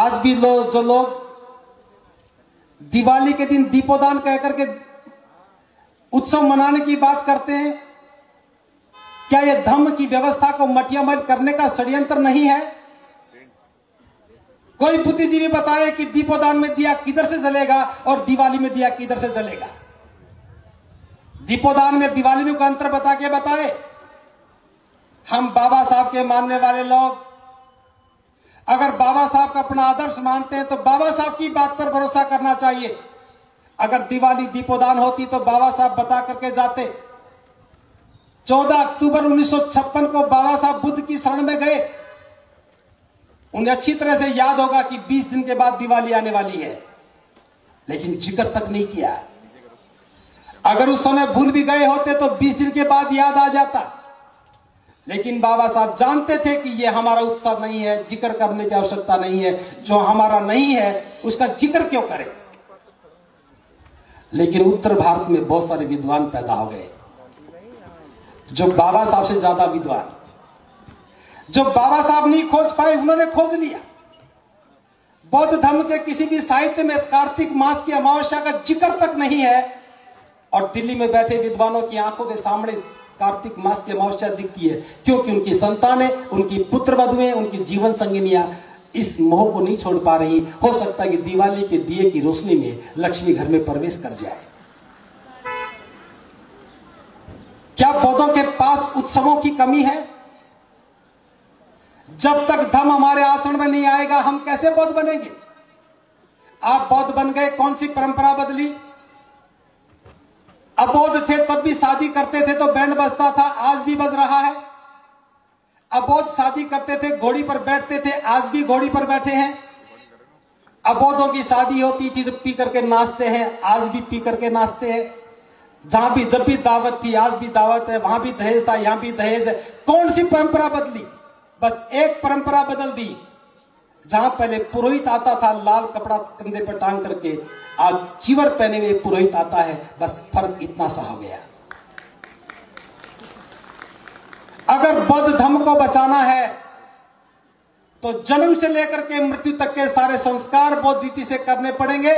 आज भी जो लोग दिवाली के दिन दीपोदान कहकर के उत्सव मनाने की बात करते हैं, क्या यह धर्म की व्यवस्था को मटियामल करने का षड्यंत्र नहीं है? कोई बुद्धिजीवी बताए कि दीपोदान में दिया किधर से जलेगा और दिवाली में दिया किधर से जलेगा। दीपोदान में दिवाली में कोई अंतर बता के बताए। हम बाबा साहब के मानने वाले लोग अगर बाबा साहब का अपना आदर्श मानते हैं तो बाबा साहब की बात पर भरोसा करना चाहिए। अगर दिवाली दीपोदान होती तो बाबा साहब बता करके जाते। 14 अक्टूबर 1956 को बाबा साहब बुद्ध की शरण में गए। उन्हें अच्छी तरह से याद होगा कि 20 दिन के बाद दिवाली आने वाली है, लेकिन जिक्र तक नहीं किया। अगर उस समय भूल भी गए होते तो 20 दिन के बाद याद आ जाता, लेकिन बाबा साहब जानते थे कि यह हमारा उत्सव नहीं है, जिक्र करने की आवश्यकता नहीं है। जो हमारा नहीं है उसका जिक्र क्यों करें। लेकिन उत्तर भारत में बहुत सारे विद्वान पैदा हो गए जो बाबा साहब से ज्यादा विद्वान, जो बाबा साहब नहीं खोज पाए उन्होंने खोज लिया। बौद्ध धर्म के किसी भी साहित्य में कार्तिक मास की अमावस्या का जिक्र तक नहीं है, और दिल्ली में बैठे विद्वानों की आंखों के सामने कार्तिक मास की अमावस्या दिखती है, क्योंकि उनकी संतानें, उनकी पुत्र वधुएं, उनकी जीवन संगिनियां इस मोह को नहीं छोड़ पा रही। हो सकता है कि दिवाली के दिए की रोशनी में लक्ष्मी घर में प्रवेश कर जाए। क्या बौद्धों के पास उत्सवों की कमी है? जब तक धर्म हमारे आचरण में नहीं आएगा हम कैसे बौद्ध बनेंगे? आप बौद्ध बन गए, कौन सी परंपरा बदली? अबौद्ध थे तब भी शादी करते थे तो बैंड बजता था, आज भी बज रहा है। अबौद्ध शादी करते थे, घोड़ी पर बैठते थे, आज भी घोड़ी पर बैठे हैं। अबौद्धों की शादी होती थी तो पी करके नाचते हैं, आज भी पी करके नाचते हैं। जहां भी जब भी दावत थी आज भी दावत है, वहां भी दहेज था यहां भी दहेज है। कौन सी परंपरा बदली? बस एक परंपरा बदल दी। जहां पहले पुरोहित आता था लाल कपड़ा कंधे पर टांग करके, आज चीवर पहने हुए पुरोहित आता है। बस फर्क इतना सा हो गया। अगर बौद्ध धर्म को बचाना है तो जन्म से लेकर के मृत्यु तक के सारे संस्कार बौद्ध रीति से करने पड़ेंगे।